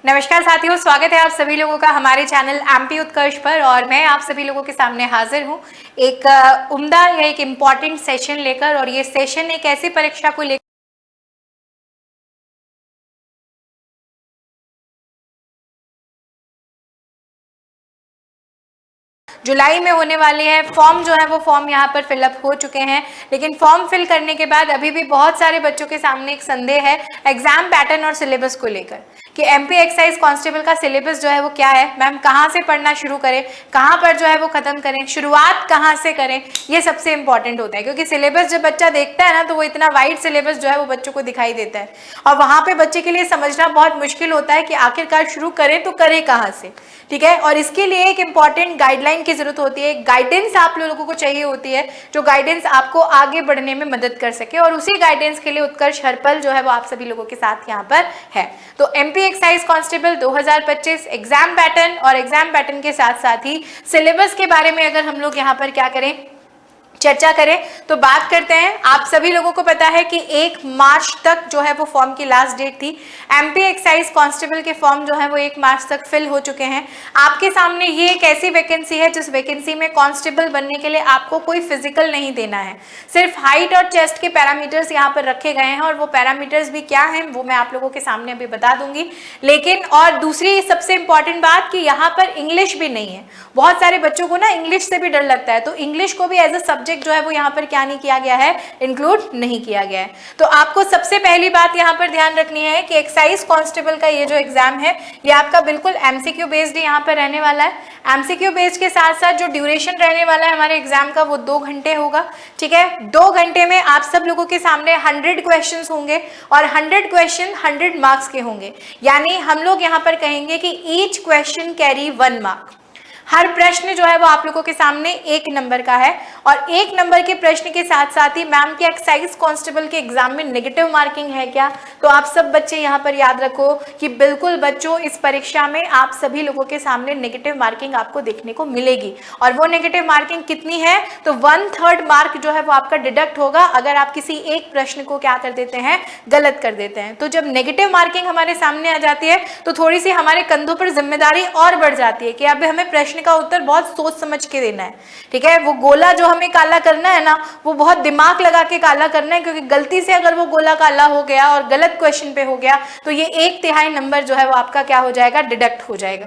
नमस्कार साथियों, स्वागत है आप सभी लोगों का हमारे चैनल एमपी उत्कर्ष पर। और मैं आप सभी लोगों के सामने हाजिर हूं एक उम्दा या एक इम्पॉर्टेंट सेशन लेकर। और ये सेशन एक ऐसी परीक्षा को लेकर जुलाई में होने वाली है। फॉर्म जो है वो फॉर्म यहाँ पर फिलअप हो चुके हैं, लेकिन फॉर्म फिल करने के बाद अभी भी बहुत सारे बच्चों के सामने एक संदेह है एग्जाम पैटर्न और सिलेबस को लेकर कि एमपी एक्साइज कांस्टेबल का सिलेबस जो है वो क्या है। मैम कहाँ से पढ़ना शुरू करें, कहाँ पर जो है वो खत्म करें, शुरुआत कहाँ से करें, ये सबसे इंपॉर्टेंट होता है। क्योंकि सिलेबस जब बच्चा देखता है ना तो वो इतना वाइड सिलेबस जो है वो बच्चों को दिखाई देता है और वहां पे बच्चे के लिए समझना बहुत मुश्किल होता है कि आखिरकार शुरू करें तो करें कहाँ से। ठीक है, और इसके लिए एक इंपॉर्टेंट गाइडलाइन की जरूरत होती है, गाइडेंस आप लोगों को चाहिए होती है जो गाइडेंस आपको आगे बढ़ने में मदद कर सके। और उसी गाइडेंस के लिए उत्कर्ष हर पल जो है वो आप सभी लोगों के साथ यहाँ पर है। तो MP excise constable 2025 exam pattern और एग्जाम पैटर्न के साथ साथ ही सिलेबस के बारे में अगर हम लोग यहाँ पर क्या करें, चर्चा करें तो बात करते हैं। आप सभी लोगों को पता है कि 1 मार्च तक जो है वो फॉर्म की लास्ट डेट थी। एमपी एक्साइज कांस्टेबल के फॉर्म जो है वो 1 मार्च तक फिल हो चुके हैं। आपके सामने ये एक ऐसी वैकेंसी है जिस वैकेंसी में कांस्टेबल बनने के लिए आपको कोई फिजिकल नहीं देना है, सिर्फ हाइट और चेस्ट के पैरामीटर्स यहाँ पर रखे गए हैं। और वो पैरामीटर्स भी क्या हैं वो मैं आप लोगों के सामने अभी बता दूंगी। लेकिन और दूसरी सबसे इंपॉर्टेंट बात कि यहाँ पर इंग्लिश भी नहीं है। बहुत सारे बच्चों को ना इंग्लिश से भी डर लगता है, तो इंग्लिश को भी एज अ सब्जेक्ट जो है वो यहाँ पर क्या नहीं किया गया है, इंक्लूड नहीं किया गया है। तो आपको सबसे पहली बात यहाँ पर ध्यान रखनी है कि एक्साइज कांस्टेबल का ये जो एग्जाम है ये आपका बिल्कुल एमसीक्यू बेस्ड यहाँ पर रहने वाला है। एमसीक्यू बेस्ड के साथ साथ जो ड्यूरेशन रहने वाला है हमारे एग्जाम का वो 2 घंटे होगा। ठीक है, 2 घंटे में आप सब लोगों के सामने 100 क्वेश्चन होंगे और 100 क्वेश्चन 100 मार्क्स के होंगे। यानी हम लोग यहाँ पर कहेंगे कि ईच क्वेश्चन कैरी 1 मार्क। हर प्रश्न जो है वो आप लोगों के सामने 1 नंबर का है। और 1 नंबर के प्रश्न के साथ साथ ही मैम के एक्साइज कांस्टेबल के एग्जाम में नेगेटिव मार्किंग है क्या, तो आप सब बच्चे यहाँ पर याद रखो कि बिल्कुल बच्चों इस परीक्षा में आप सभी लोगों के सामने नेगेटिव मार्किंग आपको देखने को मिलेगी। और वो नेगेटिव मार्किंग कितनी है, तो 1/3 मार्क जो है वो आपका डिडक्ट होगा अगर आप किसी एक प्रश्न को क्या कर देते हैं, गलत कर देते हैं। तो जब नेगेटिव मार्किंग हमारे सामने आ जाती है तो थोड़ी सी हमारे कंधों पर जिम्मेदारी और बढ़ जाती है कि अब हमें प्रश्न का उत्तर बहुत सोच समझ के देना है। ठीक है, वो गोला जो हमें काला करना है ना वो बहुत दिमाग लगा के काला करना है, क्योंकि गलती से अगर वो गोला काला हो गया और गलत क्वेश्चन पे हो गया तो ये 1/3 नंबर जो है वो आपका क्या हो जाएगा, डिडक्ट हो जाएगा।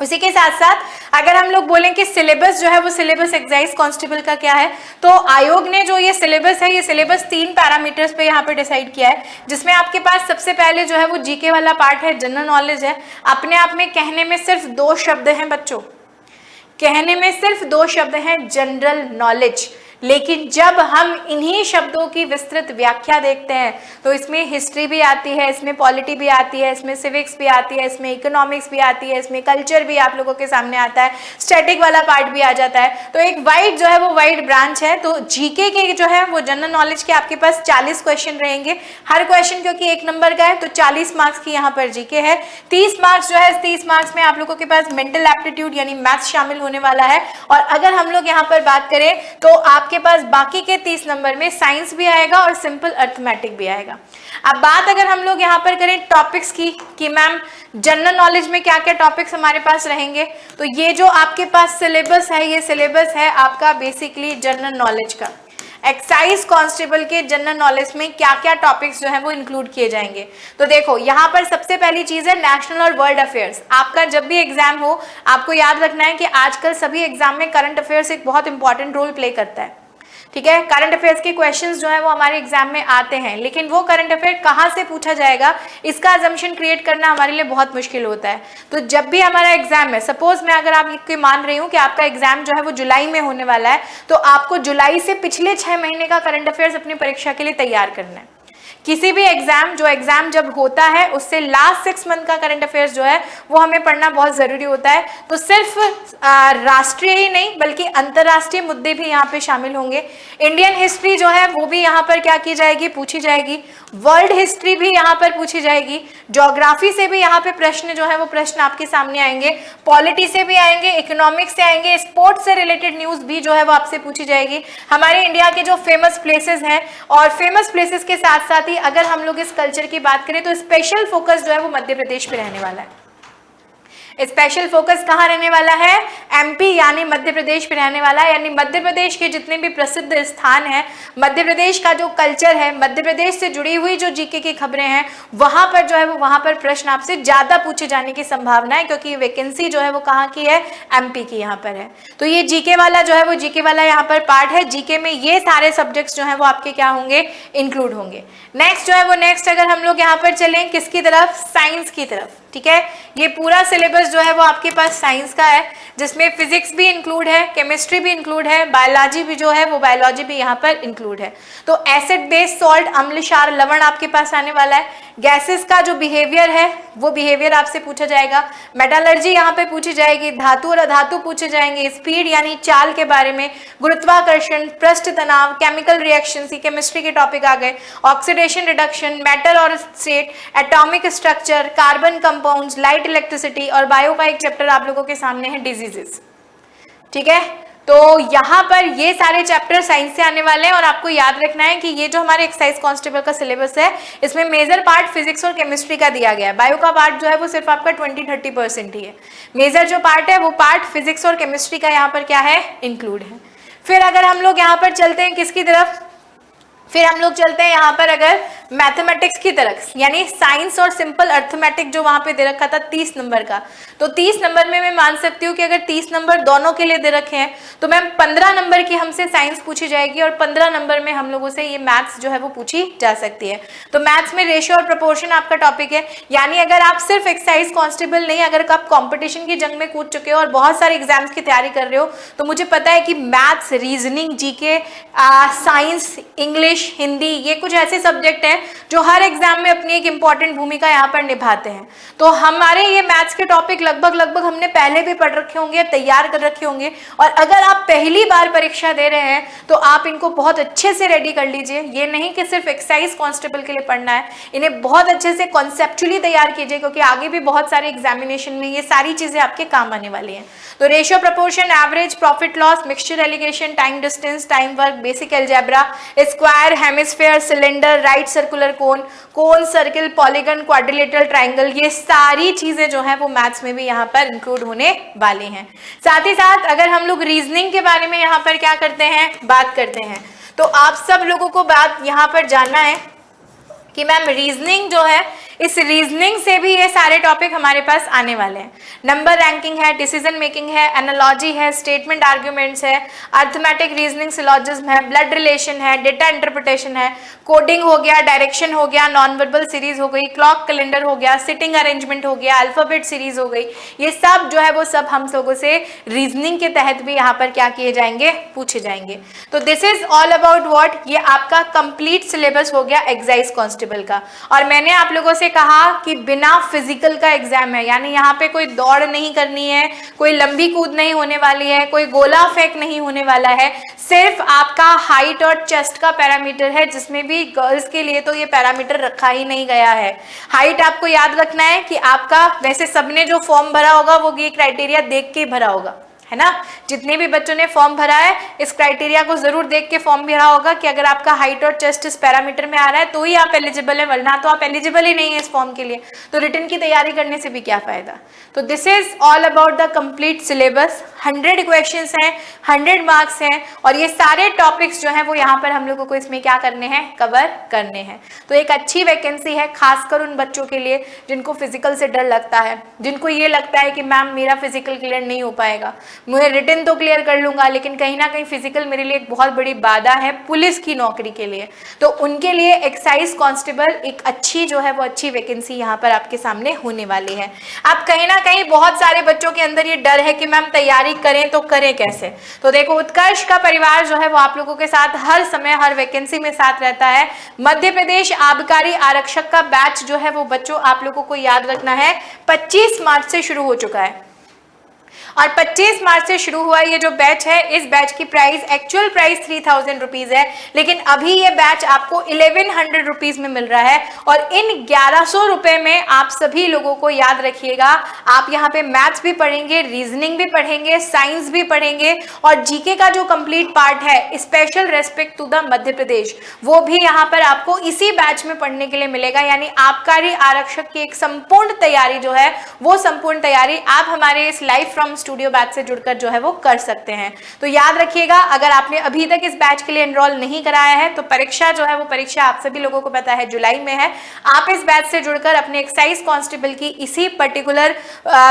उसी के साथ साथ अगर हम लोग बोलें कि सिलेबस जो है वो सिलेबस एक्साइज कांस्टेबल का क्या है, तो आयोग ने जो ये सिलेबस है ये सिलेबस 3 पैरामीटर्स पे यहाँ पे डिसाइड किया है, जिसमें आपके पास सबसे पहले जो है वो जीके वाला पार्ट है, जनरल नॉलेज है। अपने आप में कहने में सिर्फ 2 शब्द हैं बच्चों, कहने में सिर्फ 2 शब्द हैं, जनरल नॉलेज। लेकिन जब हम इन्हीं शब्दों की विस्तृत व्याख्या देखते हैं तो इसमें हिस्ट्री भी आती है, इसमें पॉलिटी भी आती है, इसमें सिविक्स भी आती है, इसमें इकोनॉमिक्स भी आती है, इसमें कल्चर भी आप लोगों के सामने आता है, स्टैटिक वाला पार्ट भी आ जाता है। तो एक वाइड जो है वो वाइड ब्रांच है। तो जीके के जो है वो जनरल नॉलेज के आपके पास 40 क्वेश्चन रहेंगे। हर क्वेश्चन क्योंकि 1 नंबर का है तो 40 मार्क्स की यहाँ पर जीके है। 30 मार्क्स जो है 30 मार्क्स में आप लोगों के पास मेंटल एप्टीट्यूड यानी मैथ्स शामिल होने वाला है। और अगर हम लोग यहाँ पर बात करें तो आपके पास बाकी के 30 नंबर में साइंस भी आएगा और सिंपल अर्थमेटिक भी आएगा। अब बात अगर हम लोग यहाँ पर करें टॉपिक्स की कि मैम जनरल नॉलेज में क्या क्या टॉपिक्स हमारे पास रहेंगे, तो ये जो आपके पास सिलेबस है ये सिलेबस है आपका बेसिकली जनरल नॉलेज का। एक्साइज कांस्टेबल के जनरल नॉलेज में क्या क्या टॉपिक्स जो है वो इंक्लूड किए जाएंगे, तो देखो यहाँ पर सबसे पहली चीज है नेशनल और वर्ल्ड अफेयर्स। आपका जब भी एग्जाम हो आपको याद रखना है कि आजकल सभी एग्जाम में करंट अफेयर्स एक बहुत इंपॉर्टेंट रोल प्ले करता है। ठीक है, करंट अफेयर्स के क्वेश्चंस जो है वो हमारे एग्जाम में आते हैं, लेकिन वो करंट अफेयर कहाँ से पूछा जाएगा इसका अजम्पशन क्रिएट करना हमारे लिए बहुत मुश्किल होता है। तो जब भी हमारा एग्जाम है, सपोज मैं अगर आपके मान रही हूँ कि आपका एग्जाम जो है वो जुलाई में होने वाला है, तो आपको जुलाई से पिछले 6 महीने का करंट अफेयर्स अपनी परीक्षा के लिए तैयार करना है। किसी भी एग्जाम जब होता है उससे लास्ट 6 मंथ का करंट अफेयर्स जो है वो हमें पढ़ना बहुत जरूरी होता है। तो सिर्फ राष्ट्रीय ही नहीं बल्कि अंतरराष्ट्रीय मुद्दे भी यहाँ पे शामिल होंगे। इंडियन हिस्ट्री जो है वो भी यहाँ पर क्या की जाएगी, पूछी जाएगी। वर्ल्ड हिस्ट्री भी यहाँ पर पूछी जाएगी। ज्योग्राफी से भी यहाँ पे प्रश्न जो है वो प्रश्न आपके सामने आएंगे। पॉलिटी से भी आएंगे, इकोनॉमिक्स से आएंगे, स्पोर्ट्स से रिलेटेड न्यूज भी जो है वो आपसे पूछी जाएगी। हमारे इंडिया के जो फेमस प्लेसेस हैं और फेमस प्लेसेस के साथ साथ साथ ही अगर हम लोग इस कल्चर की बात करें तो स्पेशल फोकस जो है वो मध्य प्रदेश पे रहने वाला है। स्पेशल फोकस कहाँ रहने वाला है? एमपी यानी मध्य प्रदेश पे रहने वाला है। यानी मध्य प्रदेश के जितने भी प्रसिद्ध स्थान हैं, मध्य प्रदेश का जो कल्चर है, मध्य प्रदेश से जुड़ी हुई जो जीके की खबरें हैं, वहां पर जो है वो वहां पर प्रश्न आपसे ज्यादा पूछे जाने की संभावना है, क्योंकि वैकेंसी जो है वो कहाँ की है? एमपी की यहाँ पर है। तो ये जीके वाला जो है वो जीके वाला यहाँ पर पार्ट है। जीके में ये सारे सब्जेक्ट्स जो है वो आपके क्या होंगे? इंक्लूड होंगे। नेक्स्ट जो है वो नेक्स्ट अगर हम लोग यहाँ पर चलें किसकी तरफ? साइंस की तरफ। ठीक है, ये पूरा सिलेबस जो है वो आपके पास साइंस का है, जिसमें फिजिक्स भी इंक्लूड है, केमिस्ट्री भी इंक्लूड है, बायोलॉजी भी जो है वो बायोलॉजी भी यहाँ पर इंक्लूड है। तो एसिड बेस सॉल्ट, अम्ल क्षार लवण आपके पास आने वाला है। गैसेस का जो बिहेवियर है वो बिहेवियर आपसे पूछा जाएगा। मेटालर्जी यहाँ पे पूछी जाएगी, धातु और अधातु पूछे जाएंगे, स्पीड यानी चाल के बारे में, गुरुत्वाकर्षण, पृष्ठ तनाव, केमिकल रिएक्शन, केमिस्ट्री के टॉपिक आ गए, ऑक्सीडेशन रिडक्शन, मेटल और state, atomic structure, carbon compounds, light electricity, और बायो का एक चैप्टर आप लोगों के सामने है डिजीजेस। ठीक है, तो यहाँ पर ये सारे चैप्टर साइंस से आने वाले हैं और आपको याद रखना है कि ये जो हमारे एक्साइज कांस्टेबल का सिलेबस है इसमें मेजर पार्ट फिजिक्स और केमिस्ट्री का दिया गया है। बायो का पार्ट जो है वो सिर्फ आपका 20-30% ही है। मेजर जो पार्ट है वो पार्ट फिजिक्स और केमिस्ट्री का यहाँ पर क्या है? इंक्लूड है। फिर अगर हम लोग यहाँ पर चलते हैं किसकी तरफ? फिर हम लोग चलते हैं यहाँ पर अगर मैथमेटिक्स की तरफ, यानी साइंस और सिंपल अर्थमेटिक जो वहां पे दे रखा था 30 नंबर का, तो 30 नंबर में मैं मान सकती हूँ कि अगर 30 नंबर दोनों के लिए दे रखे हैं तो मैम 15 नंबर की हमसे साइंस पूछी जाएगी और 15 नंबर में हम लोगों से ये मैथ्स जो है वो पूछी जा सकती है। तो मैथ्स में रेशियो और प्रोपोर्शन आपका टॉपिक है। यानी अगर आप सिर्फ एक्साइज कांस्टेबल नहीं, अगर आप कॉम्पिटिशन की जंग में कूद चुके हो और बहुत सारे एग्जाम्स की तैयारी कर रहे हो, तो मुझे पता है कि maths, reasoning, GK, science, English, Hindi, ये कुछ ऐसे सब्जेक्ट हैं जो हर एग्जाम में अपनी एक इंपॉर्टेंट भूमिका यहाँ पर निभाते हैं। तो हमारे ये मैथ्स के टॉपिक लगभग हमने पहले भी पढ़ रखे होंगे, तैयार कर रखे होंगे, और अगर आप पहली बार परीक्षा दे रहे हैं तो आप इनको बहुत अच्छे से रेडी कर लीजिए। ये नहीं कि सिर्फ एक्साइज कांस्टेबल के लिए पढ़ना है, इन्हें बहुत अच्छे से कॉन्सेप्चुअली तैयार कीजिए, क्योंकि आगे भी बहुत सारे एग्जामिनेशन में ये सारी चीजें आपके काम आने वाली हैं। तो ratio, proportion, average, profit loss, mixture alligation, time distance, time work, basic algebra, square, hemisphere, cylinder, right circular cone, cone, circle, polygon, quadrilateral triangle, ये सारी चीजें जो है वो मैथ्स में भी यहाँ पर इंक्लूड होने वाली हैं। साथ ही साथ अगर हम लोग रीजनिंग के बारे में यहाँ पर क्या करते हैं? बात करते हैं, तो आप सब लोगों को बात यहाँ पर जानना है कि मैम रीजनिंग जो है, इस रीजनिंग से भी ये सारे टॉपिक हमारे पास आने वाले हैं। नंबर रैंकिंग है, डिसीजन मेकिंग है, एनालॉजी है, स्टेटमेंट आर्ग्यूमेंट्स है, अर्थमेटिक रीजनिंग, सिलॉजिज्म है, ब्लड रिलेशन है, डेटा इंटरप्रिटेशन है, कोडिंग हो गया, डायरेक्शन हो गया, नॉन वर्बल सीरीज हो गई, क्लॉक कैलेंडर हो गया, सिटिंग अरेंजमेंट हो गया, अल्फाबेट सीरीज हो गई, ये सब जो है वो सब हम लोगों से रीजनिंग के तहत भी यहाँ पर क्या किए जाएंगे? पूछे जाएंगे। तो this is all about what, ये आपका कंप्लीट सिलेबस हो गया एक्साइज कांस्टेबल का। और मैंने आप लोगों से कहा कि बिना फिजिकल का एग्जाम है, यानी यहाँ पे कोई दौड़ नहीं करनी है, कोई लंबी कूद नहीं होने वाली है, कोई गोला फेंक नहीं होने वाला है, सिर्फ आपका हाइट और चेस्ट का पैरामीटर है, जिसमें भी गर्ल्स के लिए तो ये पैरामीटर रखा ही नहीं गया है। हाइट आपको याद रखना है कि आपका, वैसे सबने जो फॉर्म भरा होगा वो ये क्राइटेरिया देख के भरा होगा, है ना? जितने भी बच्चों ने फॉर्म भरा है इस क्राइटेरिया को जरूर देख के फॉर्म भरा होगा कि अगर आपका हाइट और चेस्ट इस पैरामीटर में आ रहा है तो ही आप एलिजिबल है, वरना तो आप एलिजिबल ही नहीं है इस फॉर्म के लिए। तो रिटन की तैयारी करने से भी क्या फायदा। तो this is all about the complete syllabus. 100 questions हैं, 100 मार्क्स हैं, और ये सारे टॉपिक्स जो हैं वो यहाँ पर हम लोगों को इसमें क्या करने हैं? कवर करने हैं। तो एक अच्छी वैकेंसी है, खासकर उन बच्चों के लिए जिनको फिजिकल से डर लगता है, जिनको ये लगता है कि मैम मेरा फिजिकल क्लियर नहीं हो पाएगा, मैं रिटन तो क्लियर कर लूंगा लेकिन कहीं ना कहीं फिजिकल मेरे लिए एक बहुत बड़ी बाधा है पुलिस की नौकरी के लिए। तो उनके लिए एक्साइज कांस्टेबल एक अच्छी जो है वो अच्छी वैकेंसी यहाँ पर आपके सामने होने वाली है। अब कहीं ना कहीं बहुत सारे बच्चों के अंदर ये डर है कि मैम तैयारी करें तो करें कैसे। तो देखो, उत्कर्ष का परिवार जो है वो आप लोगों के साथ हर समय हर वैकेंसी में साथ रहता है। मध्य प्रदेश आबकारी आरक्षक का बैच जो है वो बच्चों आप लोगों को याद रखना है 25 मार्च से शुरू हो चुका है। और 25 मार्च से शुरू हुआ ये जो बैच है, इस बैच की प्राइस, एक्चुअल प्राइस 3000 रुपीज है, लेकिन अभी ये बैच आपको 1100 रुपीज में मिल रहा है। और इन 1100 रुपए में आप सभी लोगों को याद रखिएगा, आप यहाँ पे मैथ्स भी पढ़ेंगे, रीजनिंग भी पढ़ेंगे, साइंस भी पढ़ेंगे, और जीके का जो कंप्लीट पार्ट है, special respect to the Madhya Pradesh, वो भी यहाँ पर आपको इसी बैच में पढ़ने के लिए मिलेगा। यानी आबकारी आरक्षक की एक संपूर्ण तैयारी जो है, वो संपूर्ण तैयारी आप हमारे इस लाइव फ्रॉम स्टूडियो बैच से जुड़कर जो है वो कर सकते हैं। तो याद रखिएगा, अगर आपने अभी तक इस बैच के लिए एनरोल नहीं कराया है तो परीक्षा जो है वो परीक्षा आप सभी लोगों को पता है जुलाई में है। आप इस बैच से जुड़कर अपने एक्साइज कांस्टेबल की इसी पर्टिकुलर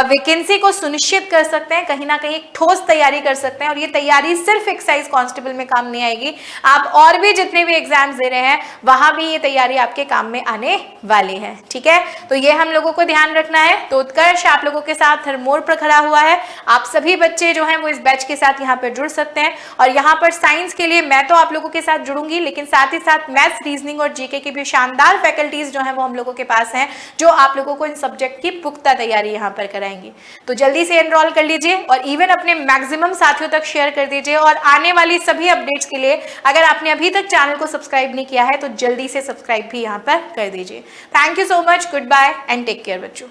वैकेंसी को सुनिश्चित कर सकते हैं, कहीं ना कहीं एक ठोस तैयारी कर सकते हैं। और ये तैयारी सिर्फ एक्साइज कांस्टेबल में काम नहीं आएगी, आप और भी जितने भी एग्जाम्स दे रहे हैं वहां भी ये तैयारी आपके काम में आने वाली है। ठीक है, तो ये हम लोगों को ध्यान रखना है। तो उत्कर्ष आप लोगों के साथ हर मोड़ पर खड़ा हुआ है, आप सभी बच्चे जो हैं वो इस बैच के साथ यहाँ पर जुड़ सकते हैं। और यहाँ पर साइंस के लिए मैं तो आप लोगों के साथ जुड़ूंगी, लेकिन साथ ही साथ मैथ्स, रीजनिंग और जीके की भी शानदार फैकल्टीज जो हैं वो हम लोगों के पास हैं, जो आप लोगों को इन सब्जेक्ट की पुख्ता तैयारी यहाँ पर कराएंगे। तो जल्दी से एनरोल कर लीजिए और इवन अपने मैक्सिमम साथियों तक शेयर कर दीजिए। और आने वाली सभी अपडेट्स के लिए अगर आपने अभी तक चैनल को सब्सक्राइब नहीं किया है तो जल्दी से सब्सक्राइब भी यहाँ पर कर दीजिए। Thank you so much, goodbye and take care बच्चों।